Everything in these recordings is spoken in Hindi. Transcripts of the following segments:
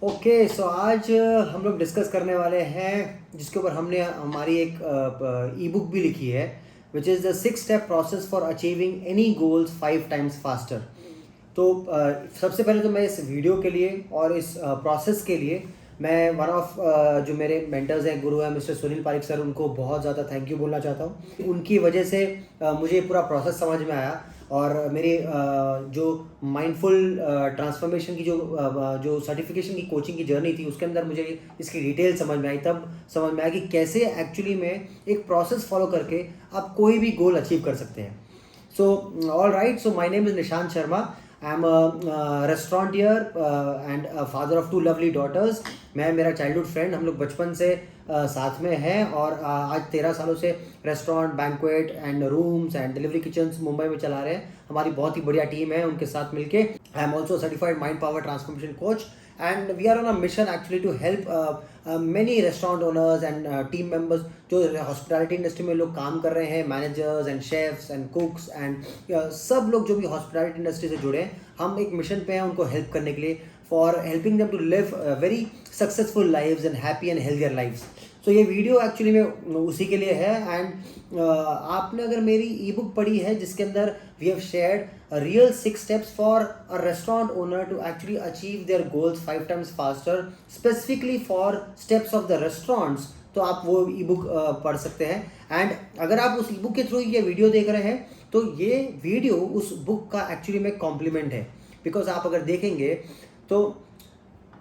ओके सो आज हम लोग डिस्कस करने वाले हैं जिसके ऊपर हमने हमारी एक ई बुक भी लिखी है which is the 6 step process for achieving any goals 5 times faster. तो सबसे पहले तो मैं इस वीडियो के लिए और इस प्रोसेस के लिए मैं वन ऑफ जो मेरे मेंटर्स हैं, गुरु हैं, मिस्टर सुनील पारिक सर, उनको बहुत ज़्यादा थैंक यू बोलना चाहता हूँ। उनकी वजह से मुझे पूरा प्रोसेस समझ में आया और मेरी जो माइंडफुल ट्रांसफॉर्मेशन की जो सर्टिफिकेशन की कोचिंग की जर्नी थी उसके अंदर मुझे इसकी डिटेल समझ में आई। तब समझ में आया कि कैसे एक्चुअली में एक प्रोसेस फॉलो करके आप कोई भी गोल अचीव कर सकते हैं। So, all right. So, my name is Nishant Sharma. I'm a restaurateur and a father of 2 lovely daughters. मैं मेरा चाइल्डहुड फ्रेंड, हम लोग बचपन से साथ में हैं और आज 13 सालों से restaurant, banquet and rooms and delivery kitchens Mumbai में चला रहे हैं। हमारी बहुत ही बढ़िया टीम है, उनके साथ मिलके I am also certified mind power transformation coach and we are on a mission actually to help many restaurant owners and team members जो हॉस्पिटैलिटी इंडस्ट्री में लोग काम कर रहे हैं, managers and chefs and कुक्स and सब लोग जो भी हॉस्पिटैलिटी इंडस्ट्री से जुड़े हैं। हम एक मिशन पे हैं उनको हेल्प करने के लिए, for helping them to live very successful lives and happy and healthier lives. So ये वीडियो एक्चुअली में उसी के लिए है। एंड आपने अगर मेरी ई बुक पढ़ी है जिसके अंदर we have shared real 6 steps for a restaurant owner to actually achieve their goals 5 times faster, specifically for steps of the restaurants, तो आप वो ई बुक पढ़ सकते हैं। एंड अगर आप उस ई बुक के थ्रू ये वीडियो देख रहे हैं तो ये वीडियो उस बुक का एक्चुअली में कॉम्प्लीमेंट है। बिकॉज आप अगर देखेंगे तो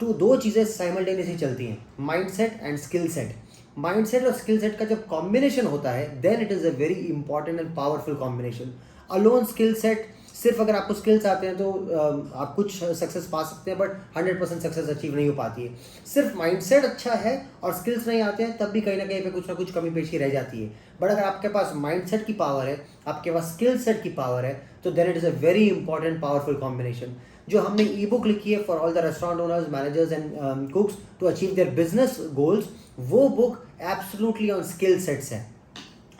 दो चीज़ें साइमल्टेनियसली चलती हैं, mindset and skill set. Mindset और स्किल सेट का जब कॉम्बिनेशन होता है then it is a very important and powerful combination. Alone skill set, सिर्फ अगर आपको स्किल्स आते हैं तो आप कुछ सक्सेस पा सकते हैं, बट 100% सक्सेस अचीव नहीं हो पाती है। सिर्फ माइंडसेट अच्छा है और स्किल्स नहीं आते हैं तब भी कहीं ना कहीं पे कुछ ना कुछ कमी पेशी रह जाती है। बट अगर आपके पास माइंडसेट की पावर है, आपके पास स्किल सेट की पावर है, तो then it is a very important powerful combination. जो हमने ई बुक लिखी है for all the restaurant owners, managers and cooks to achieve their business goals, वो book absolutely on skill sets है।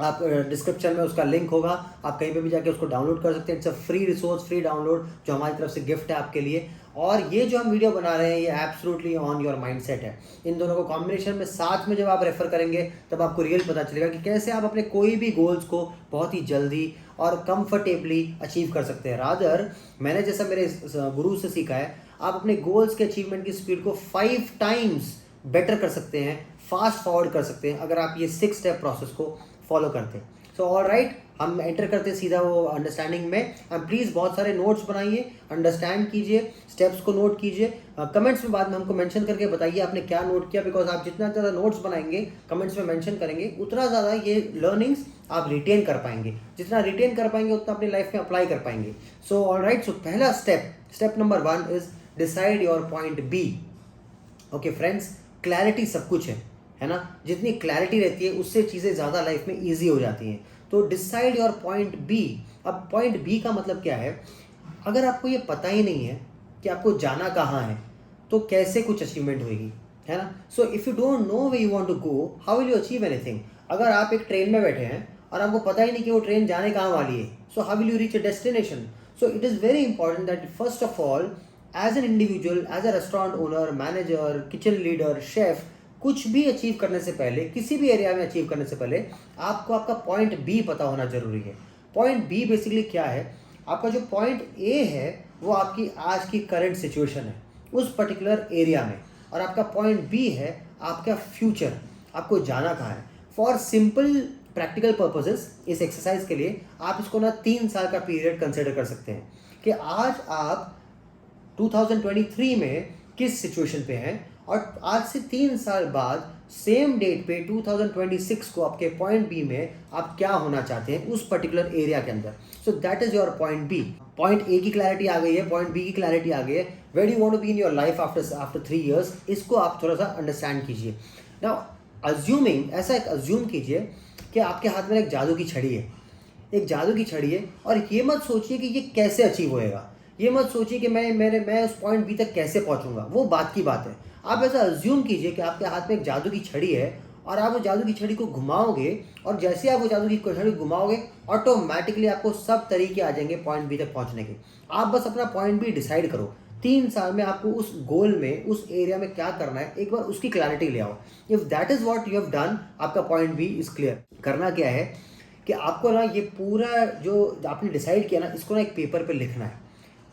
आप डिस्क्रिप्शन में उसका लिंक होगा, आप कहीं पे भी जाके उसको डाउनलोड कर सकते हैं। It's a free resource, free download जो हमारी तरफ से गिफ्ट है आपके लिए। और ये जो हम वीडियो बना रहे हैं ये एब्सोल्युटली ऑन योर माइंडसेट है। इन दोनों को कॉम्बिनेशन में साथ में जब आप रेफर करेंगे तब आपको रियल पता चलेगा कि कैसे आप अपने कोई भी गोल्स को बहुत ही जल्दी और कंफर्टेबली अचीव कर सकते हैं। रादर मैंने जैसा मेरे गुरु से सीखा है, आप अपने गोल्स के अचीवमेंट की स्पीड को 5 टाइम्स बेटर कर सकते हैं, फास्ट फॉरवर्ड कर सकते हैं अगर आप ये 6 स्टेप प्रोसेस को फॉलो करते हैं। सो ऑल राइट, हम एंटर करते हैं सीधा वो अंडरस्टैंडिंग में। एंड प्लीज़ बहुत सारे नोट्स बनाइए, अंडरस्टैंड कीजिए, स्टेप्स को नोट कीजिए। कमेंट्स में बाद में हमको मेंशन करके बताइए आपने क्या नोट किया, बिकॉज आप जितना ज़्यादा नोट्स बनाएंगे, कमेंट्स में मेंशन करेंगे, उतना ज़्यादा ये लर्निंग्स आप रिटेन कर पाएंगे। जितना रिटेन कर पाएंगे उतना अपनी लाइफ में अप्लाई कर पाएंगे। सो ऑल राइट, सो पहला step number 1 is decide your point B. Okay friends, clarity सब कुछ है ना। जितनी क्लैरिटी रहती है उससे चीज़ें ज़्यादा लाइफ में ईजी हो जाती हैं। तो डिसाइड योर पॉइंट बी। अब पॉइंट बी का मतलब क्या है? अगर आपको ये पता ही नहीं है कि आपको जाना कहाँ है तो कैसे कुछ अचीवमेंट होगी, है ना। So if you don't know way you want to go, how will you achieve anything? अगर आप एक ट्रेन में बैठे हैं और आपको पता ही नहीं कि वो ट्रेन जाने कहाँ वाली है, so how will you reach a destination? So it is very important that first of all, as an individual, as a restaurant owner, manager, kitchen leader, chef, कुछ भी अचीव करने से पहले, किसी भी एरिया में अचीव करने से पहले आपको आपका पॉइंट बी पता होना जरूरी है। पॉइंट बी बेसिकली क्या है? आपका जो पॉइंट ए है वो आपकी आज की करंट सिचुएशन है उस पर्टिकुलर एरिया में, और आपका पॉइंट बी है आपका फ्यूचर, आपको जाना कहाँ है। फॉर सिंपल प्रैक्टिकल पर्पसेस इस एक्सरसाइज के लिए आप इसको ना 3 साल का पीरियड कंसिडर कर सकते हैं कि आज आप 2023 में किस सिचुएशन पे हैं और आज से 3 साल बाद सेम डेट पे 2026 को आपके पॉइंट बी में आप क्या होना चाहते हैं उस पर्टिकुलर एरिया के अंदर। So that is your point B. Point A की क्लैरिटी आ गई है, पॉइंट बी की क्लैरिटी आ गई है। Where do you want to be in your life after 3 years, इसको आप थोड़ा सा अंडरस्टैंड कीजिए। नाउ अज्यूमिंग, ऐसा एक अज्यूम कीजिए कि आपके हाथ में एक जादू की छड़ी है, एक जादू की छड़ी है, और ये मत सोचिए कि ये कैसे अचीव होएगा। ये मत सोचिए कि मैं उस पॉइंट बी तक कैसे पहुंचूंगा, वो बात की बात है। आप ऐसा अज्यूम कीजिए कि आपके हाथ में एक जादू की छड़ी है और आप वो जादू की छड़ी को घुमाओगे, और जैसे आप वो जादू की छड़ी घुमाओगे ऑटोमेटिकली आपको सब तरीके आ जाएंगे पॉइंट बी तक पहुंचने के। आप बस अपना पॉइंट बी डिसाइड करो 3 साल में आपको उस गोल में, उस एरिया में क्या करना है, एक बार उसकी क्लैरिटी ले आओ. If that is what you have done, आपका पॉइंट बी इज क्लियर. करना क्या है कि आपको ना ये पूरा जो आपने डिसाइड किया ना, इसको ना एक पेपर पे लिखना है,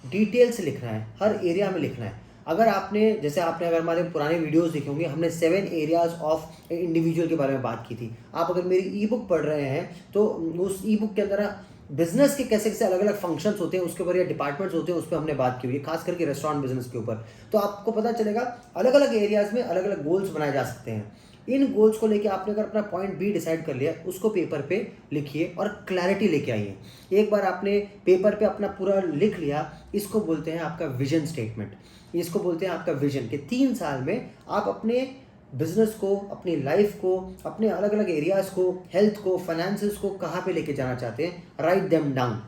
डिटेल से लिखना है, हर एरिया में लिखना है. अगर आपने, जैसे आपने अगर हमारे पुराने वीडियोस देखे होंगे, हमने 7 एरियाज ऑफ इंडिविजुअल के बारे में बात की थी. आप अगर मेरी ई बुक पढ़ रहे हैं तो उस ई बुक के अंदर बिजनेस के कैसे कैसे अलग अलग फंक्शंस होते हैं उसके ऊपर, या डिपार्टमेंट्स होते हैं उस पर हमने बात की हुई है, खास करके रेस्टोरेंट बिजनेस के ऊपर. तो आपको पता चलेगा अलग अलग एरियाज में अलग अलग गोल्स बनाए जा सकते हैं. इन गोल्स को लेके आपने अगर अपना पॉइंट बी डिसाइड कर लिया, उसको पेपर पे लिखिए और क्लैरिटी लेके आइए. एक बार आपने पेपर पे अपना पूरा लिख लिया, इसको बोलते हैं आपका विजन स्टेटमेंट. इसको बोलते हैं आपका विजन, कि 3 साल में आप अपने बिजनेस को, अपनी लाइफ को, अपने अलग अलग एरियाज को, हेल्थ को, फाइनेंसेस को कहाँ पे लेके जाना चाहते हैं. Write them down.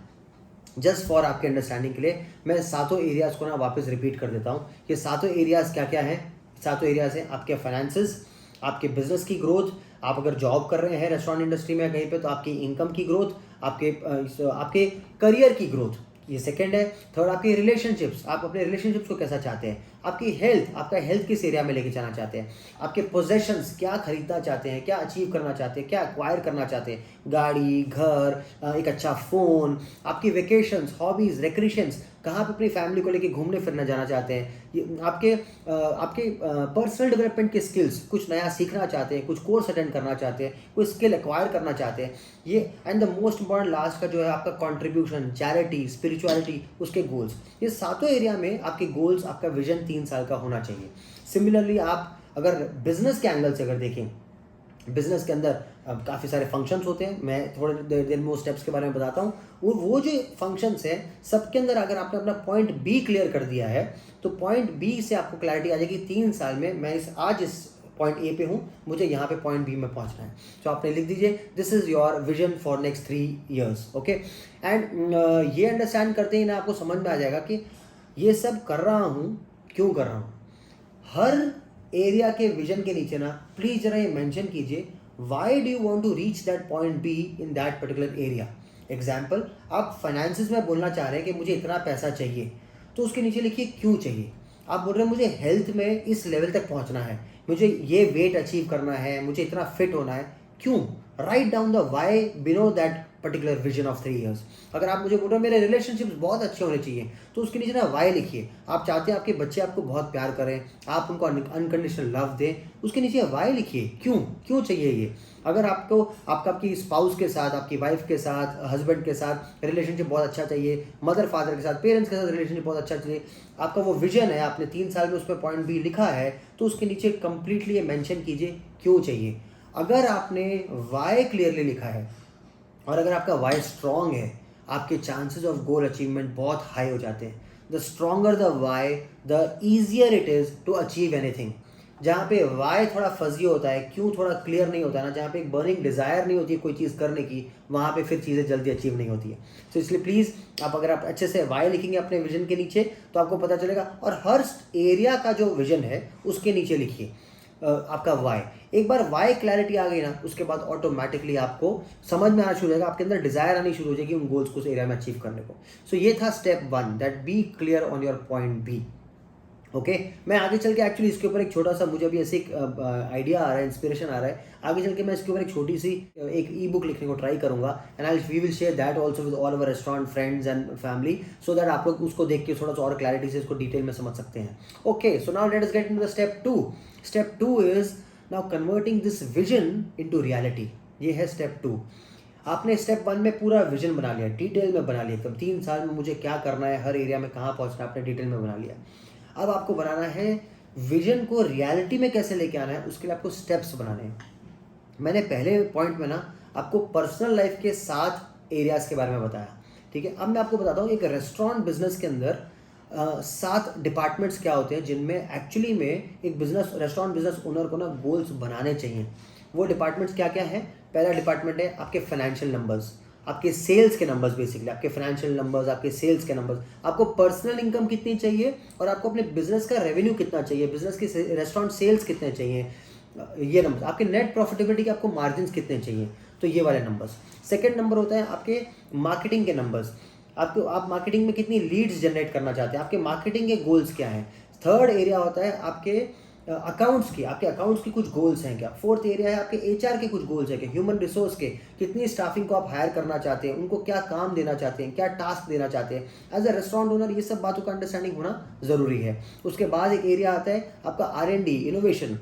Just for आपके अंडरस्टैंडिंग के लिए मैं 7 एरियाज को ना वापस रिपीट कर देता हूँ. ये 7 एरियाज क्या क्या हैं. 7 एरियाज हैं आपके फाइनेंसेस, आपके बिजनेस की ग्रोथ, आप अगर जॉब कर रहे हैं रेस्टोरेंट इंडस्ट्री में कहीं पे तो आपकी इनकम की ग्रोथ, आपके करियर की ग्रोथ, ये सेकंड है. थर्ड आपकी रिलेशनशिप्स, आप अपने रिलेशनशिप्स को कैसा चाहते हैं. आपकी हेल्थ, आपका हेल्थ किस एरिया में लेके जाना चाहते हैं. आपके पोजेशंस, क्या खरीदना चाहते हैं, क्या अचीव करना चाहते हैं, क्या एक्वायर करना चाहते हैं, गाड़ी, घर, एक अच्छा फ़ोन. आपकी वेकेशंस, हॉबीज़, रिक्रिएशंस, कहाँ पे अपनी फैमिली को लेके घूमने फिरने जाना चाहते हैं. ये आपके पर्सनल डेवलपमेंट के स्किल्स, कुछ नया सीखना चाहते हैं, कुछ कोर्स अटेंड करना चाहते हैं, कोई स्किल एक्वायर करना चाहते हैं. ये and the most important last का जो है आपका कंट्रीब्यूशन, चैरिटी, स्पिरिचुअलिटी, उसके गोल्स. ये 7 एरिया में आपके गोल्स, आपका विजन 3 साल का होना चाहिए. सिमिलरली आप अगर बिजनेस के एंगल से अगर देखें, बिजनेस के अंदर काफ़ी सारे फंक्शंस होते हैं. मैं थोड़ी देर में वो स्टेप्स के बारे में बताता हूँ. वो जो फंक्शंस हैं सबके अंदर अगर आपने अपना पॉइंट बी क्लियर कर दिया है तो पॉइंट बी से आपको क्लैरिटी आ जाएगी 3 साल में मैं इस पॉइंट ए पे हूँ, मुझे यहाँ पे पॉइंट बी में पहुँचना है. तो आपने लिख दीजिए this is your vision for next 3 years. Okay. And ये अंडरस्टैंड करते ही ना आपको समझ में आ जाएगा कि ये सब कर रहा हूँ, क्यों कर रहा हूँ. हर एरिया के विजन के नीचे ना प्लीज जरा ये मेंशन कीजिए why do you want to reach that point B in that particular area. Example, आप फाइनेंसिस में बोलना चाह रहे हैं कि मुझे इतना पैसा चाहिए, तो उसके नीचे लिखिए क्यों चाहिए. आप बोल रहे हैं मुझे हेल्थ में इस लेवल तक पहुंचना है, मुझे ये वेट अचीव करना है, मुझे इतना फिट होना है, क्यों. Write down the why below that particular vision of 3 years. अगर आप मुझे बोल रहे हो मेरे रिलेशनशिप्स बहुत अच्छे होने चाहिए, तो उसके नीचे ना वाई लिखिए. आप चाहते हैं आपके बच्चे आपको बहुत प्यार करें, आप उनको अनकंडीशनल लव दें, उसके नीचे वाई लिखिए. क्यों चाहिए ये. अगर आपको आपकी स्पाउस के साथ, आपकी वाइफ के साथ, हस्बैंड के साथ रिलेशनशिप बहुत अच्छा चाहिए, मदर फादर के साथ, पेरेंट्स के साथ रिलेशनशिप बहुत अच्छा चाहिए, आपका वो विजन है, आपने 3 साल में उस पर पॉइंट बी लिखा है, तो उसके नीचे कंप्लीटली ये मेंशन कीजिए क्यों चाहिए. अगर आपने वाई क्लियरली लिखा है और अगर आपका वाई स्ट्रॉन्ग है, आपके चांसेस ऑफ गोल अचीवमेंट बहुत हाई हो जाते हैं. The stronger the why, the easier it is to achieve anything. जहाँ पे वाई थोड़ा फजी होता है, क्यों थोड़ा क्लियर नहीं होता ना, जहाँ पे एक बर्निंग डिज़ायर नहीं होती है कोई चीज़ करने की, वहाँ पे फिर चीज़ें जल्दी अचीव नहीं होती है. तो इसलिए प्लीज़ अगर आप अच्छे से वाई लिखेंगे अपने विजन के नीचे तो आपको पता चलेगा. और हर एरिया का जो विजन है उसके नीचे लिखिए आपका वाई. एक बार वाई क्लैरिटी आ गई ना, उसके बाद ऑटोमेटिकली आपको समझ में आना शुरू हो जाएगा, आपके अंदर डिजायर आनी शुरू हो जाएगी उन गोल्स को उस एरिया में अचीव करने को. सो ये था step 1, that be clear on your point B. Okay. मैं आगे चल के एक्चुअली इसके ऊपर एक छोटा सा, मुझे अभी ऐसे एक आइडिया आ रहा है, इंस्पिरेशन आ रहा है, आगे चल के मैं इसके ऊपर एक छोटी सी एक ई बुक लिखने को ट्राई करूंगा. And we will share that also with all our restaurant friends and family, so that आप लोग उसको देख के थोड़ा सा और क्लैरिटी से इसको डिटेल में समझ सकते हैं. Okay. So now let us get into the step 2. Step 2 is now converting this vision into reality. ये है स्टेप 2. आपने स्टेप 1 में पूरा विजन बना लिया, डिटेल में बना लिया, एकदम 3 साल में मुझे क्या करना है, हर एरिया में कहाँ पहुँचना है, आपने डिटेल में बना लिया. अब आपको बनाना है विजन को रियलिटी में कैसे लेके आना है, उसके लिए आपको स्टेप्स बनाने हैं. मैंने पहले पॉइंट में ना आपको पर्सनल लाइफ के 7 एरियाज के बारे में बताया. ठीक है. अब मैं आपको बताता हूँ एक रेस्टोरेंट बिजनेस के अंदर 7 डिपार्टमेंट्स क्या होते हैं जिनमें एक्चुअली में एक रेस्टोरेंट बिजनेस ओनर को ना गोल्स बनाने चाहिए. वो डिपार्टमेंट्स क्या क्या है. पहला डिपार्टमेंट है आपके फाइनेंशियल नंबर्स, आपके सेल्स के नंबर्स, बेसिकली आपके फाइनेंशियल नंबर्स, आपके सेल्स के नंबर्स, आपको पर्सनल इनकम कितनी चाहिए और आपको अपने बिजनेस का रेवेन्यू कितना चाहिए, बिजनेस की रेस्टोरेंट सेल्स कितने चाहिए, ये नंबर्स. आपके नेट प्रॉफिटेबिलिटी के आपको मार्जिन कितने चाहिए, तो ये वाले नंबर्स. सेकंड नंबर होता है आपके मार्केटिंग के नंबर्स. आपको आप मार्केटिंग में कितनी लीड्स जनरेट करना चाहते हैं, आपके मार्केटिंग के गोल्स क्या हैं। थर्ड एरिया होता है आपके अकाउंट्स की, आपके अकाउंट्स की कुछ गोल्स हैं क्या। फोर्थ एरिया है आपके एचआर के कुछ गोल्स हैं क्या, ह्यूमन रिसोर्स के, कितनी स्टाफिंग को आप हायर करना चाहते हैं, उनको क्या काम देना चाहते हैं, क्या टास्क देना चाहते हैं। एज अ रेस्टोरेंट ओनर ये सब बातों का अंडरस्टैंडिंग होना जरूरी है। उसके बाद एक एरिया आता है आपका R&D, इनोवेशन।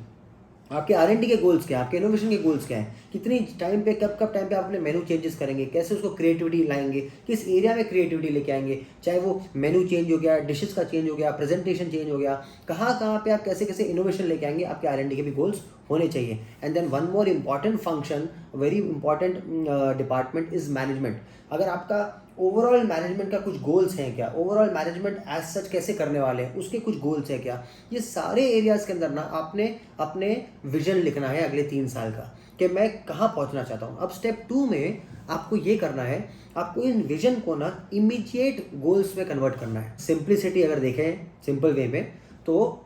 आपके R&D के गोल्स क्या है, आपके इनोवेशन के गोल्स क्या हैं, कितनी टाइम पे कब टाइम पे आप अपने मेनू चेंजेस करेंगे, कैसे उसको क्रिएटिविटी लाएंगे, किस एरिया में क्रिएटिविटी लेके आएंगे, चाहे वो मेनू चेंज हो गया, डिशेस का चेंज हो गया, प्रेजेंटेशन चेंज हो गया, कहाँ पे आप कैसे कैसे इनोवेशन लेके आएंगे, आपके R&D के भी गोल्स होने चाहिए। And then one more important function, very important department is management. अगर आपका ओवरऑल मैनेजमेंट का कुछ गोल्स हैं क्या, ओवरऑल मैनेजमेंट एज सच कैसे करने वाले हैं, उसके कुछ गोल्स हैं क्या। ये सारे एरियाज के अंदर ना आपने अपने विजन लिखना है अगले 3 साल का, कि मैं कहाँ पहुँचना चाहता हूँ। अब स्टेप 2 में आपको ये करना है, आपको इन विजन को ना इमीडिएट गोल्स में कन्वर्ट करना है। सिंप्लिसिटी अगर देखें सिंपल वे में, तो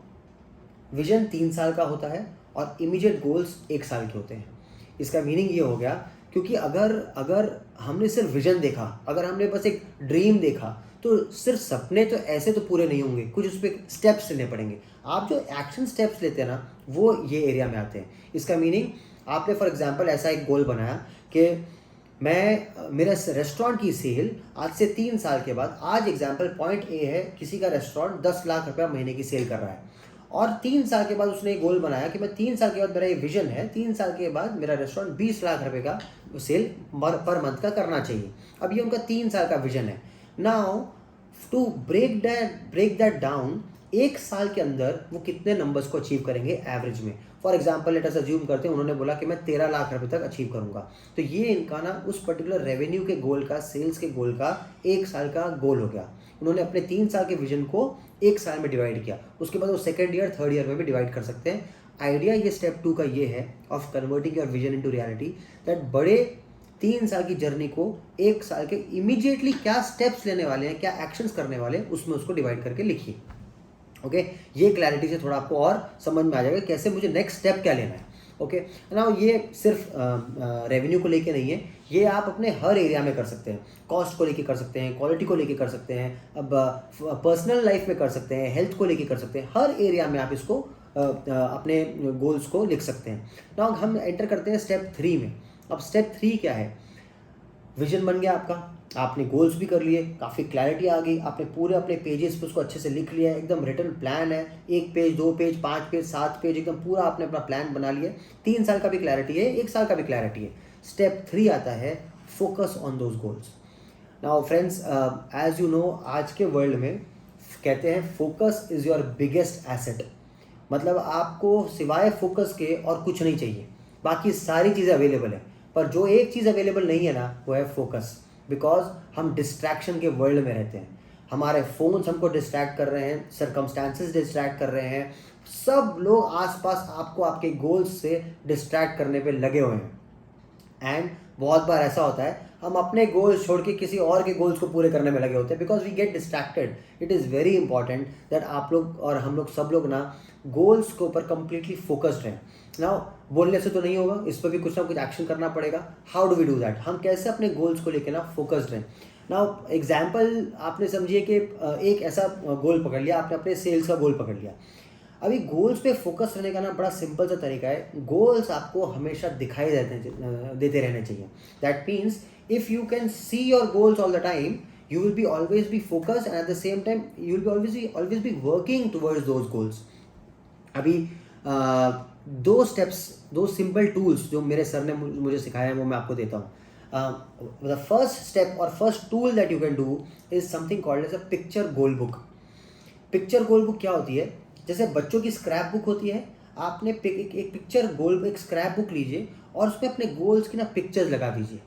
विजन 3 साल का होता है और इमीडिएट गोल्स 1 साल के होते हैं। इसका मीनिंग ये हो गया, क्योंकि अगर हमने सिर्फ विजन देखा, अगर हमने बस एक ड्रीम देखा, तो सिर्फ सपने तो ऐसे तो पूरे नहीं होंगे, कुछ उस पर स्टेप्स लेने पड़ेंगे। आप जो एक्शन स्टेप्स लेते हैं ना, वो ये एरिया में आते हैं। इसका मीनिंग, आपने फॉर एग्जांपल ऐसा एक गोल बनाया कि मेरा रेस्टोरेंट की सेल आज से 3 साल के बाद, आज एग्जांपल पॉइंट ए है, किसी का रेस्टोरेंट 10 लाख रुपया महीने की सेल कर रहा है, और 3 साल के बाद उसने एक गोल बनाया कि मैं 3 साल के बाद, मेरा ये विजन है, 3 साल के बाद मेरा रेस्टोरेंट 20 लाख रुपए का सेल पर मंथ का करना चाहिए। अब ये उनका 3 साल का विजन है। Now to break that down, 1 साल के अंदर वो कितने नंबर्स को अचीव करेंगे एवरेज में। For example let us assume करते हैं, उन्होंने बोला कि मैं 13 लाख रुपए तक अचीव करूंगा, तो ये इनका ना उस पर्टिकुलर रेवेन्यू के गोल का, सेल्स के गोल का 1 साल का गोल हो गया। उन्होंने अपने 3 साल के विजन को 1 साल में डिवाइड किया, उसके बाद वो सेकेंड ईयर, थर्ड ईयर में भी डिवाइड कर सकते हैं। आइडिया ये स्टेप 2 का ये है, of converting your vision into reality, that बड़े 3 साल की जर्नी को 1 साल के इमीडिएटली क्या स्टेप्स लेने वाले हैं, क्या एक्शंस करने वाले हैं, उसमें उसको डिवाइड करके लिखिए। ओके, ये क्लैरिटी से थोड़ा आपको और समझ में आ जाएगा कैसे मुझे नेक्स्ट स्टेप क्या लेना है। ओके ना, ये सिर्फ रेवेन्यू को लेके नहीं है, ये आप अपने हर एरिया में कर सकते हैं। कॉस्ट को लेके कर सकते हैं, क्वालिटी को लेके कर सकते हैं, अब पर्सनल लाइफ में कर सकते हैं, हेल्थ को लेके कर सकते हैं। हर एरिया में आप इसको अपने गोल्स को लिख सकते हैं। ना हम एंटर करते हैं स्टेप 3 में। अब स्टेप 3 क्या है, विजन बन गया आपका, आपने गोल्स भी कर लिए, काफ़ी क्लैरिटी आ गई, आपने पूरे अपने पेजेस पे उसको अच्छे से लिख लिया है, एकदम रिटर्न प्लान है, 1 पेज, 2 पेज, 5 पेज, 7 पेज, एकदम पूरा आपने अपना प्लान बना लिया। 3 साल का भी क्लैरिटी है, 1 साल का भी क्लैरिटी है। स्टेप 3 आता है, focus on those goals. Now friends, as you know, आज के वर्ल्ड में कहते हैं focus is your biggest asset. मतलब आपको सिवाय फोकस के और कुछ नहीं चाहिए, बाकी सारी चीज़ें अवेलेबल है, पर जो एक चीज़ अवेलेबल नहीं है ना, वो है फोकस। बिकॉज हम डिस्ट्रैक्शन के वर्ल्ड में रहते हैं, हमारे फ़ोन्स हमको डिस्ट्रैक्ट कर रहे हैं, सर्कमस्टांसेस डिस्ट्रैक्ट कर रहे हैं, सब लोग आसपास आपको आपके गोल्स से डिस्ट्रैक्ट करने पे लगे हुए हैं। एंड बहुत बार ऐसा होता है, हम अपने गोल्स छोड़ के किसी और के गोल्स को पूरे करने में लगे होते हैं, because we get distracted. It is very important that आप लोग और हम लोग सब लोग ना गोल्स के ऊपर कंप्लीटली फोकस्ड हैं। नाउ बोलने से तो नहीं होगा, इस पर भी कुछ ना कुछ एक्शन करना पड़ेगा। How do we do that, हम कैसे अपने गोल्स को लेकर ना फोकस्ड हैं। नाउ एग्जाम्पल आपने समझिए कि एक ऐसा गोल पकड़ लिया आपने, अपने सेल्स का गोल पकड़ लिया। अभी गोल्स पे फोकस रहने का ना बड़ा सिंपल सा तरीका है, गोल्स आपको हमेशा दिखाई देते रहने चाहिए। That means if you can see your goals all the time, you will be always be focused and at the same time you will be always be working towards those goals. अभी 2 स्टेप्स, 2 सिंपल टूल्स जो मेरे सर ने मुझे सिखाया है, वो मैं आपको देता हूँ। द फर्स्ट स्टेप और first tool that you can do is something called as a picture goal book. Picture goal book क्या होती है, जैसे बच्चों की स्क्रैप बुक होती है, आपने एक पिक्चर गोल, एक स्क्रैप बुक लीजिए और उसमें अपने गोल्स की ना पिक्चर्स लगा दीजिए,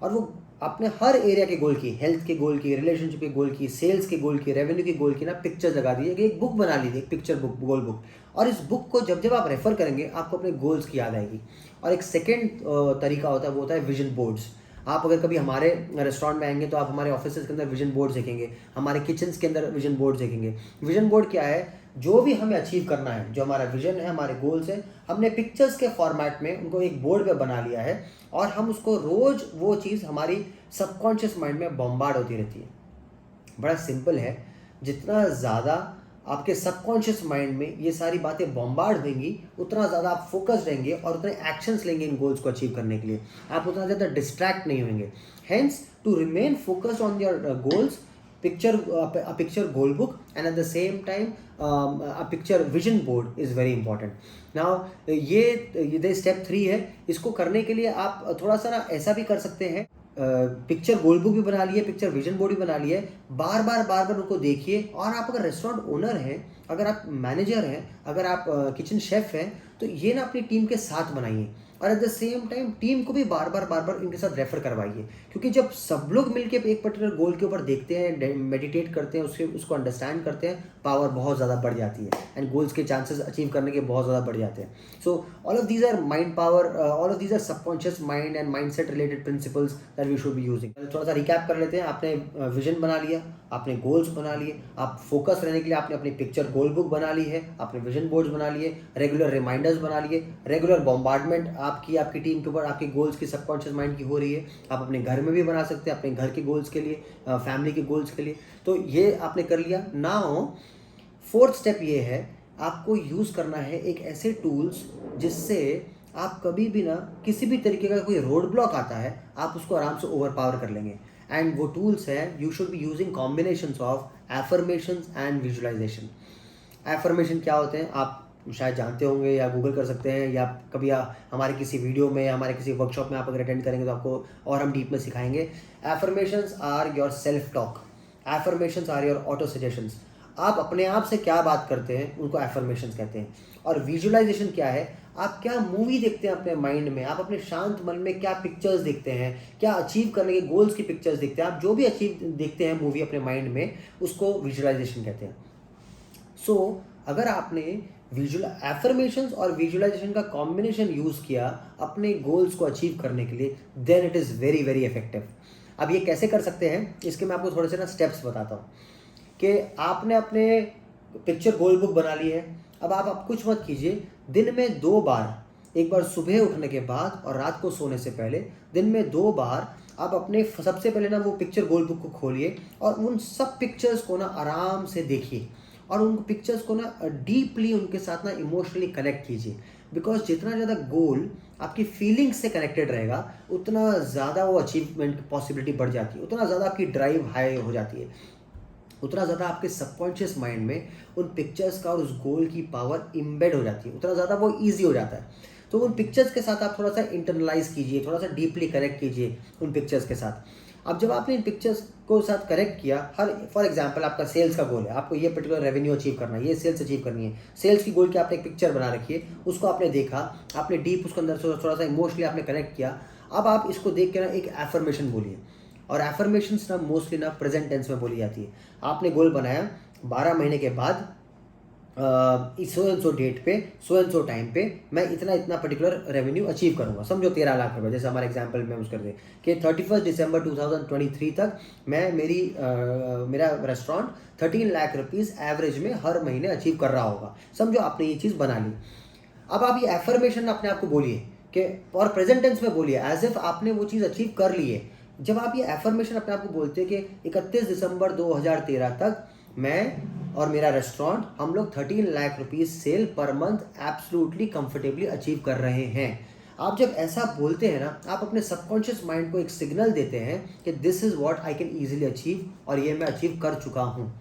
और वो आपने हर एरिया के गोल की, हेल्थ के गोल की, रिलेशनशिप के गोल की, सेल्स के गोल की, रेवेन्यू के गोल की ना पिक्चर्स लगा दीजिए, कि एक बुक बना लीजिए, एक पिक्चर बुक, गोल बुक। और इस बुक को जब जब आप रेफर करेंगे आपको अपने गोल्स की याद आएगी। और एक सेकेंड तरीका होता है, वो होता है विजन बोर्ड्स। आप अगर कभी हमारे रेस्टोरेंट में आएंगे तो आप हमारे ऑफिस के अंदर विजन बोर्ड देखेंगे, हमारे किचन के अंदर विजन बोर्ड देखेंगे। विजन बोर्ड क्या है, जो भी हमें अचीव करना है, जो हमारा विजन है, हमारे गोल्स हैं, हमने पिक्चर्स के फॉर्मेट में उनको एक बोर्ड पे बना लिया है, और हम उसको रोज़ वो चीज़ हमारी सबकॉन्शियस माइंड में बॉम्बार्ड होती रहती है। बड़ा सिंपल है। जितना ज़्यादा आपके सबकॉन्शियस माइंड में ये सारी बातें बॉम्बार्ड होंगी, उतना ज़्यादा आप फोकस रहेंगे और उतने एक्शंस लेंगे इन गोल्स को अचीव करने के लिए। आप उतना ज़्यादा डिस्ट्रैक्ट नहीं होंगे। Hence to remain focused on your goals, a picture goal book and at the same time a picture vision board is very important. Now ये स्टेप 3 है। इसको करने के लिए आप थोड़ा सा ना ऐसा भी कर सकते हैं, पिक्चर गोल बुक भी बना लिए, पिक्चर विजन बोर्ड भी बना लिए, बार बार उनको देखिए। और आप अगर रेस्टोरेंट ओनर हैं, अगर आप मैनेजर हैं, अगर आप किचन शेफ हैं, तो ये ना अपनी टीम के साथ बनाइए और at the same time team को भी बार बार इनके साथ रेफर करवाइए। क्योंकि जब सब लोग मिलकर एक पर्टिकुलर गोल के ऊपर देखते हैं, मेडिटेट करते हैं, उसको अंडरस्टैंड करते हैं, पावर बहुत ज़्यादा बढ़ जाती है एंड गोल्स के चांसेस अचीव करने के बहुत ज़्यादा बढ़ जाते हैं। So all of these are mind power, all of these are subconscious mind and mindset related principles that we should be using. थोड़ा सा रिकैप कर लेते हैं। आपने विजन बना लिया, आपने गोल्स बना लिए, आप फोकस रहने के लिए आपने अपनी पिक्चर गोल बुक बना ली है, आपने विजन बोर्ड्स बना लिए, रेगुलर रिमाइंडर्स बना लिए, रेगुलर बॉम्बार्डमेंट आपकी टीम के ऊपर आपके गोल्स की सबकॉन्शियस माइंड की हो रही है। आप अपने घर में भी बना सकते हैं, अपने घर के गोल्स के लिए, फैमिली के गोल्स के लिए। तो ये आपने कर लिया। नाउ फोर्थ स्टेप ये है, आपको यूज़ करना है एक ऐसे टूल्स जिससे आप कभी भी ना किसी भी तरीके का कोई रोड ब्लॉक आता है, आप उसको आराम से ओवर पावर कर लेंगे। एंड वो टूल्स है, you should be using combinations of affirmations and visualization. Affirmation क्या होते हैं आप शायद जानते होंगे या गूगल कर सकते हैं, या कभी हमारे किसी वीडियो में, हमारे किसी वर्कशॉप में आप अगर अटेंड करेंगे तो आपको और हम डीप में सिखाएंगे। Affirmations are your self talk, affirmations are your auto suggestions. आप अपने आप से क्या बात करते हैं उनको एफर्मेशंस कहते हैं। और विजुअलाइजेशन क्या है, आप क्या मूवी देखते हैं अपने माइंड में, आप अपने शांत मन में क्या पिक्चर्स देखते हैं, क्या अचीव करने के गोल्स की पिक्चर्स देखते हैं, आप जो भी अचीव देखते हैं मूवी अपने माइंड में, उसको विजुअलाइजेशन कहते हैं। सो अगर आपने एफर्मेशंस और विजुअलाइजेशन का कॉम्बिनेशन यूज़ किया अपने गोल्स को अचीव करने के लिए, then it is very very effective. अब ये कैसे कर सकते हैं, इसके मैं आपको थोड़े से ना स्टेप्स बताता हूँ। कि आपने अपने पिक्चर गोल बुक बना ली है। अब आप कुछ मत कीजिए, दिन में 2 बार, एक बार सुबह उठने के बाद और रात को सोने से पहले, दिन में 2 बार आप अपने सबसे पहले ना वो पिक्चर गोल बुक को खोलिए और उन सब पिक्चर्स को ना आराम से देखिए और उन पिक्चर्स को ना डीपली उनके साथ ना इमोशनली कनेक्ट कीजिए। बिकॉज जितना ज़्यादा गोल आपकी फीलिंग्स से कनेक्टेड रहेगा, उतना ज़्यादा वो अचीवमेंट की पॉसिबिलिटी बढ़ जाती है, उतना ज़्यादा आपकी ड्राइव हाई हो जाती है, उतना ज़्यादा आपके सबकॉन्शियस माइंड में उन पिक्चर्स का और उस गोल की पावर इम्बेड हो जाती है, उतना ज़्यादा वो ईजी हो जाता है। तो उन पिक्चर्स के साथ आप थोड़ा सा इंटरनलाइज कीजिए, थोड़ा सा डीपली कनेक्ट कीजिए उन पिक्चर्स के साथ। अब जब आपने इन पिक्चर्स को साथ कनेक्ट किया, हर फॉर एग्जांपल आपका सेल्स का गोल है, आपको ये पर्टिकुलर रेवेन्यू अचीव करना है, ये सेल्स अचीव करनी है, सेल्स की गोल की आपने एक पिक्चर बना रखी है, उसको आपने देखा, आपने डीप उसके अंदर थोड़ा सा इमोशनली आपने कनेक्ट किया। अब आप इसको देख के ना एक एफर्मेशन बोलिए, और एफर्मेशंस ना मोस्टली ना प्रेजेंट टेंस में बोली जाती है। आपने गोल बनाया 12 महीने के बाद सो एंड सो डेट पे, सो एंड सो टाइम पे मैं इतना पर्टिकुलर रेवेन्यू अचीव करूंगा, समझो 13 लाख रुपए, जैसे हमारे एग्जांपल में यूज़ करते हैं कि 31 दिसंबर 2023 तक मैं मेरा रेस्टोरेंट 13 लाख रुपीज़ एवरेज में हर महीने अचीव कर रहा होगा। समझो आपने ये चीज़ बना ली। अब आप ये एफर्मेशन अपने आप को बोलिए कि, और प्रेजेंट टेंस में बोलिए एज इफ आपने वो चीज़ अचीव कर ली है। जब आप ये एफर्मेशन अपने आप को बोलते हैं कि 31 दिसंबर 2013 तक मैं और मेरा रेस्टोरेंट, हम लोग 13 lakh rupees sale per month absolutely comfortably achieve कर रहे हैं। आप जब ऐसा बोलते हैं ना, आप अपने सबकॉन्शियस माइंड को एक सिग्नल देते हैं कि this is what I can easily achieve, और ये मैं अचीव कर चुका हूँ।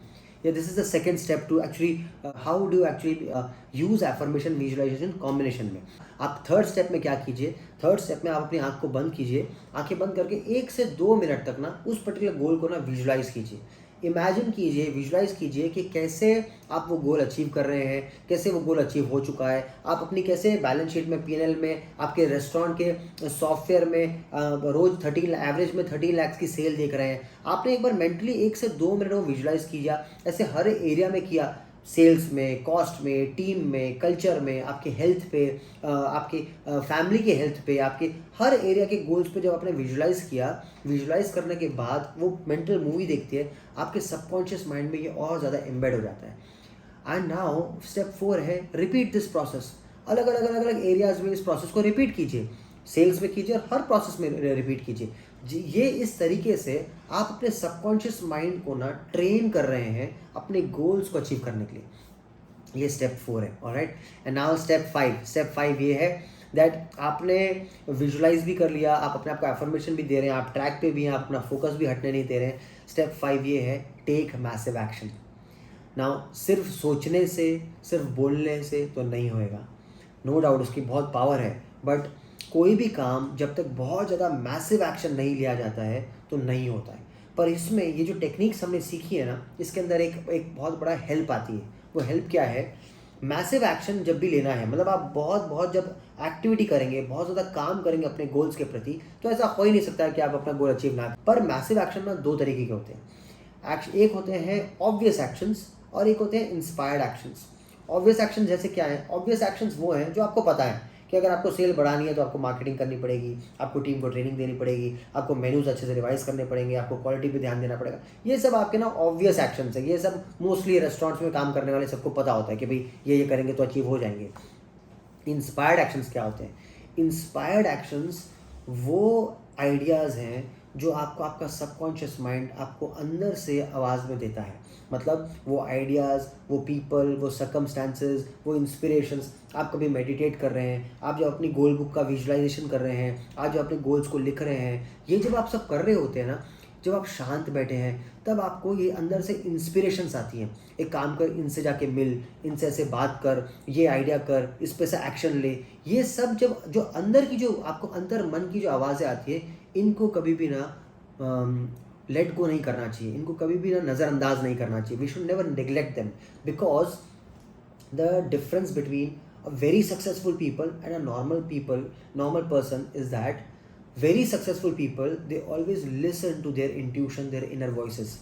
या this is the second step to actually how do actually use affirmation visualization combination में। आप थर्ड स्टेप में क्या कीजिए, थर्ड स्टेप में आप अपनी आंख को बंद कीजिए, आंखें बंद करके 1 से 2 मिनट तक ना उस पर्टिकुलर गोल को ना विजुअलाइज कीजिए, इमेजिन कीजिए, विजुअलाइज कीजिए कि कैसे आप वो गोल अचीव कर रहे हैं, कैसे वो गोल अचीव हो चुका है, आप अपनी कैसे बैलेंस शीट में, पीएनएल में, आपके रेस्टोरेंट के सॉफ्टवेयर में रोज 13 एवरेज में 13 लाख की सेल देख रहे हैं। आपने एक बार मेंटली 1 से 2 मिनट वो विजुअलाइज किया, ऐसे हर एरिया में किया, सेल्स में, कॉस्ट में, टीम में, कल्चर में, आपके हेल्थ पे, आपके फैमिली के हेल्थ पे, आपके हर एरिया के गोल्स पे जब आपने विजुअलाइज किया, विजुअलाइज करने के बाद वो मेंटल मूवी देखती है, आपके सबकॉन्शियस माइंड में ये और ज़्यादा एम्बेड हो जाता है। एंड नाउ स्टेप 4 है रिपीट दिस प्रोसेस। अलग अलग एरियाज में इस प्रोसेस को रिपीट कीजिए, सेल्स में कीजिए और हर प्रोसेस में रिपीट कीजिए। जी, ये इस तरीके से आप अपने सबकॉन्शियस माइंड को ना ट्रेन कर रहे हैं अपने गोल्स को अचीव करने के लिए। ये स्टेप 4 है, ऑलराइट। एंड नाउ स्टेप 5 ये है दैट आपने विजुलाइज भी कर लिया, आप अपने आप को एफर्मेशन भी दे रहे हैं, आप ट्रैक पे भी हैं, आप अपना फोकस भी हटने नहीं दे रहे हैं। स्टेप 5 ये है, टेक मैसिव एक्शन। नाउ सिर्फ सोचने से, सिर्फ बोलने से तो नहीं होएगा, नो डाउट उसकी बहुत पावर है, बट कोई भी काम जब तक बहुत ज़्यादा मैसिव एक्शन नहीं लिया जाता है तो नहीं होता है। पर इसमें ये जो टेक्निक्स हमने सीखी है ना, इसके अंदर एक बहुत बड़ा हेल्प आती है। वो हेल्प क्या है? मैसिव एक्शन जब भी लेना है, मतलब आप बहुत बहुत जब एक्टिविटी करेंगे, बहुत ज़्यादा काम करेंगे अपने गोल्स के प्रति, तो ऐसा हो ही नहीं सकता कि आप अपना गोल अचीव ना करें। पर मैसिव एक्शन में 2 तरीके के होते हैं। एक होते हैं ऑब्वियस एक्शंस और एक होते हैं इंस्पायर्ड एक्शंस। ऑब्वियस एक्शन जैसे क्या है? ऑब्वियस एक्शंस वो हैं जो आपको पता है कि अगर आपको सेल बढ़ानी है तो आपको मार्केटिंग करनी पड़ेगी, आपको टीम को ट्रेनिंग देनी पड़ेगी, आपको मेन्यूज अच्छे से रिवाइज करने पड़ेंगे, आपको क्वालिटी पे ध्यान देना पड़ेगा। ये सब आपके ना ऑब्वियस एक्शंस है। ये सब मोस्टली रेस्टोरेंट्स में काम करने वाले सबको पता होता है कि भाई ये करेंगे तो अचीव हो जाएंगे। इंस्पायर्ड एक्शंस क्या होते हैं? इंस्पायर्ड एक्शंस वो आइडियाज़ हैं जो आपको आपका सबकॉन्शियस माइंड आपको अंदर से आवाज़ में देता है। मतलब वो आइडियाज़, वो पीपल, वो सर्कमस्टांसेस, वो इंस्पिरेशंस, आप कभी मेडिटेट कर रहे हैं, आप जब अपनी गोल बुक का विजुलाइजेशन कर रहे हैं, आप जब अपने गोल्स को लिख रहे हैं, ये जब आप सब कर रहे होते हैं ना, जब आप शांत बैठे हैं, तब आपको ये अंदर से इंस्पिरेशंस आती हैं। एक काम कर, इनसे जाके मिल, इनसे ऐसे बात कर, ये आइडिया कर, इस पे से एक्शन ले। ये सब जब जो अंदर की जो आपको अंदर मन की जो आवाज़ें आती है, इनको कभी भी ना लेट गो नहीं करना चाहिए, इनको कभी भी ना नज़रअंदाज नहीं करना चाहिए। We should never neglect them, because the difference between a very successful people and a normal person is that very successful people, they always listen to their intuition, their inner voices।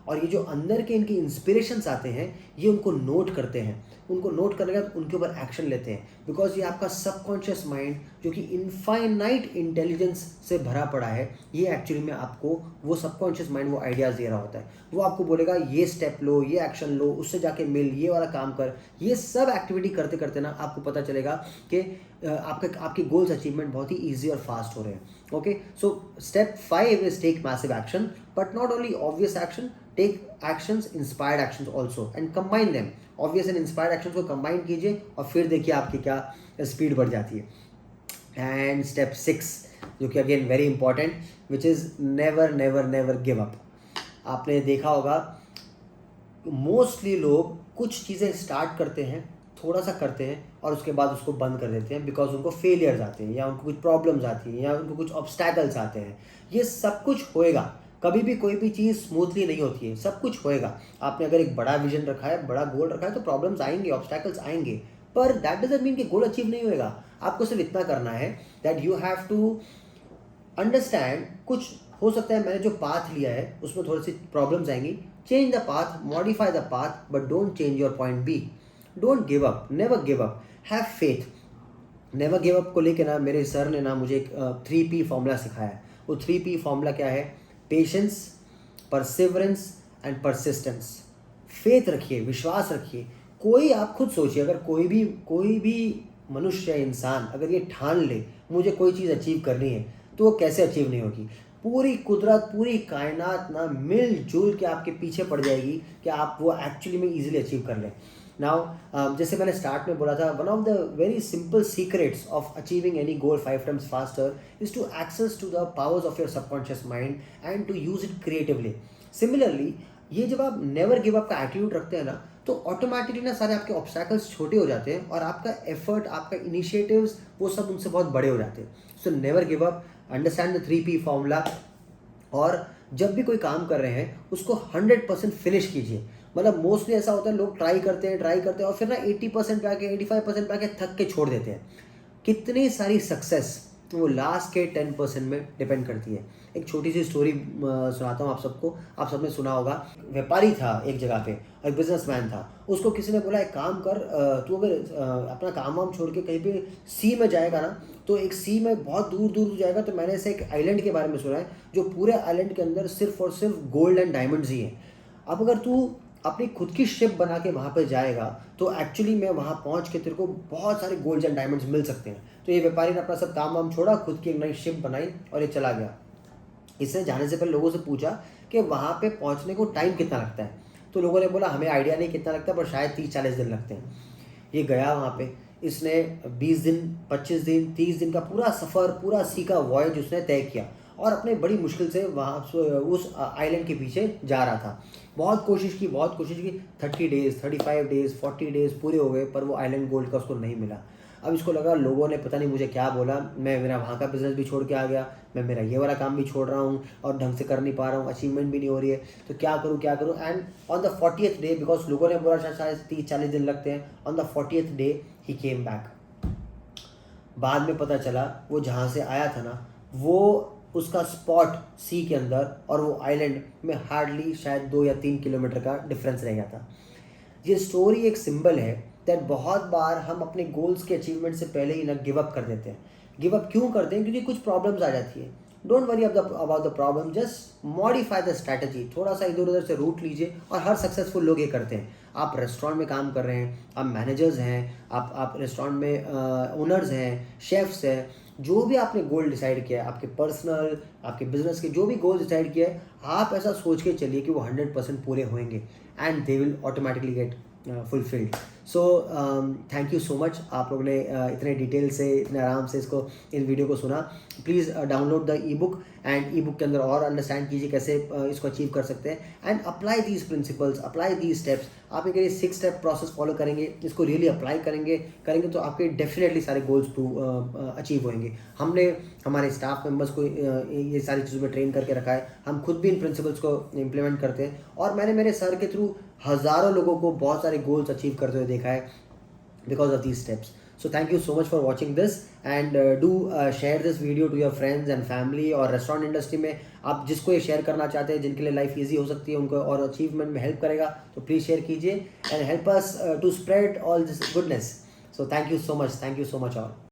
और ये जो अंदर के इनके इंस्पिरेशंस आते हैं, ये उनको नोट करते हैं, उनको नोट करने के बाद उनके ऊपर एक्शन लेते हैं। बिकॉज ये आपका सबकॉन्शियस माइंड जो कि इनफाइनाइट इंटेलिजेंस से भरा पड़ा है, ये एक्चुअली में आपको वो सबकॉन्शियस माइंड वो आइडियाज़ दे रहा होता है। वो आपको बोलेगा ये स्टेप लो, ये एक्शन लो, उससे जाके मिल, ये वाला काम कर। ये सब एक्टिविटी करते करते ना आपको पता चलेगा कि आपके गोल्स अचीवमेंट बहुत ही ईजी और फास्ट हो रहे हैं। Okay, so step 5 is take massive action, but not only obvious action, take actions, inspired actions also, and combine them. Obvious and inspired actions को कंबाइन कीजिए और फिर देखिए आपकी क्या स्पीड बढ़ जाती है। एंड स्टेप 6 जो कि again very important, which is never never never give up. आपने देखा होगा मोस्टली लोग कुछ चीज़ें स्टार्ट करते हैं, थोड़ा सा करते हैं और उसके बाद उसको बंद कर देते हैं, बिकॉज उनको फेलियर्स आते हैं या उनको कुछ प्रॉब्लम्स आती हैं या उनको कुछ ऑब्स्टैकल्स आते हैं। ये सब कुछ होएगा, कभी भी कोई भी चीज़ स्मूथली नहीं होती है, सब कुछ होएगा। आपने अगर एक बड़ा विजन रखा है, बड़ा गोल रखा है, तो प्रॉब्लम्स आएंगे, ऑब्स्टैकल्स आएंगे, पर दैट डजंट मीन कि गोल अचीव नहीं होएगा। आपको सिर्फ इतना करना है that you have to understand, कुछ हो सकता है मैंने जो पाथ लिया है उसमें थोड़ी सी प्रॉब्लम्स आएंगी, change the path, modify the path, but don't change your point B. Don't give up, never give up, have faith. Never give up को लेके ना मेरे सर ने ना मुझे एक 3P फॉर्मूला सिखाया है। वो 3P फॉर्मूला क्या है? Patience, perseverance and persistence. Faith रखिए, विश्वास रखिए। कोई आप खुद सोचिए, अगर कोई भी मनुष्य, इंसान अगर ये ठान ले मुझे कोई चीज़ अचीव करनी है, तो वो कैसे अचीव नहीं होगी? पूरी कुदरत, पूरी कायनात ना मिलजुल के आपके पीछे पड़ जाएगी कि आप वो एक्चुअली में ईजिली अचीव कर लें। नाउ जैसे मैंने स्टार्ट में बोला था, one of the very simple secrets of achieving any goal 5 times faster is to access to the powers of your subconscious mind and to use it creatively. Similarly, ये जब आप नेवर गिव अप का एटीट्यूड रखते हैं ना, तो ऑटोमेटिकली ना सारे आपके ऑब्स्टैकल्स छोटे हो जाते हैं और आपका एफर्ट, आपका इनिशिएटिव्स, वो सब उनसे बहुत बड़े हो जाते हैं। So never give up, understand the 3P formula, और जब भी कोई काम कर रहे हैं उसको 100% फिनिश कीजिए। मतलब मोस्टली ऐसा होता है, लोग ट्राई करते हैं और फिर ना 80% पे आके, 85% पे आके थक के छोड़ देते हैं। कितनी सारी सक्सेस वो लास्ट के 10% में डिपेंड करती है। एक छोटी सी स्टोरी सुनाता हूँ आप सबको। आप सबने सुना होगा, व्यापारी था एक जगह पे, एक बिजनेसमैन था। उसको किसी ने बोला एक काम कर, तू अगर अपना काम वाम छोड़ के कहीं पे सी में जाएगा ना, तो एक सी में बहुत दूर दूर जाएगा, तो मैंने ऐसे एक आइलैंड के बारे में सुना है जो पूरे आइलैंड के अंदर सिर्फ और सिर्फ गोल्ड एंड डायमंड्स ही हैं। अब अगर तू अपनी खुद की शिप बना के वहाँ पे जाएगा तो एक्चुअली में वहाँ पहुँच के तेरे को बहुत सारे गोल्ड एंड डायमंड्स मिल सकते हैं। तो ये व्यापारी ने अपना सब काम वाम छोड़ा, खुद की एक नई शिप बनाई और ये चला गया। इसने जाने से पहले लोगों से पूछा कि वहाँ पे पहुँचने को टाइम कितना लगता है। तो लोगों ने बोला हमें आइडिया नहीं कितना लगता है, पर शायद 30-40 दिन लगते हैं। ये गया वहाँ पे, इसने 20 दिन, 25 दिन, 30 दिन का पूरा सफ़र, पूरा सी का वॉयज उसने तय किया और अपने बड़ी मुश्किल से वहाँ उस आइलैंड के पीछे जा रहा था। बहुत कोशिश की, बहुत कोशिश की, 30 डेज़, 35 डेज़, 40 डेज़ पूरे हो गए, पर वो आइलैंड गोल्ड का उसको नहीं मिला। अब इसको लगा लोगों ने पता नहीं मुझे क्या बोला, मैं मेरा वहाँ का बिज़नेस भी छोड़ के आ गया, मैं मेरा ये वाला काम भी छोड़ रहा हूँ और ढंग से कर नहीं पा रहा हूँ, अचीवमेंट भी नहीं हो रही है, तो क्या करूँ क्या करूँ। And on the 40th day, because लोगों ने बोला शायद 30-40 दिन लगते हैं, on the 40th day he came back. बाद में पता चला वो जहाँ से आया था ना, वो उसका स्पॉट सी के अंदर और वो आइलैंड में हार्डली शायद 2 या 3 किलोमीटर का डिफरेंस रह गया था। ये स्टोरी एक सिंबल है दैट बहुत बार हम अपने गोल्स के अचीवमेंट से पहले ही ना गिव अप कर देते हैं। गिव अप क्यों करते हैं? क्योंकि कुछ प्रॉब्लम्स आ जाती है। Don't worry about the problem, just modify the strategy. थोड़ा सा इधर उधर से रूट लीजिए, और हर सक्सेसफुल लोग ये करते हैं। आप रेस्टोरेंट में काम कर रहे हैं, आप मैनेजर्स हैं, आप रेस्टोरेंट में ओनर्स हैं, शेफ्स हैं, जो भी आपने गोल डिसाइड किया है, आपके पर्सनल, आपके बिजनेस के जो भी गोल डिसाइड किया है, आप ऐसा सोच के चलिए कि वो 100% पूरे होंगे and they will automatically gate fulfilled. So thank you so much, आप लोगों ने इतने डिटेल से, इतने आराम से इस वीडियो को सुना। Please download the E book, and E book के अंदर और अंडरस्टैंड कीजिए कैसे इसको अचीव कर सकते हैं, and apply these principles, apply these steps. आप अगर ये 6 स्टेप प्रोसेस फॉलो करेंगे, इसको रियली अप्लाई करेंगे तो आपके डेफिनेटली सारे गोल्स अचीव होंगे। हमने हमारे स्टाफ मेंबर्स को ये सारी चीज़ों में ट्रेन करके रखा है, हम खुद भी इन प्रिंसिपल्स को इम्प्लीमेंट करते हैं, और मैंने मेरे सर के थ्रू हज़ारों लोगों को बहुत सारे गोल्स अचीव करते हुए देखा है because of these steps. So thank you so much for watching this, and do share this video to your friends and family, और रेस्टोरेंट इंडस्ट्री में आप जिसको ये शेयर करना चाहते हैं, जिनके लिए लाइफ ईजी हो सकती है उनको और अचीवमेंट में हेल्प करेगा, तो प्लीज़ शेयर कीजिए and help us to spread all this goodness. So thank you so much all.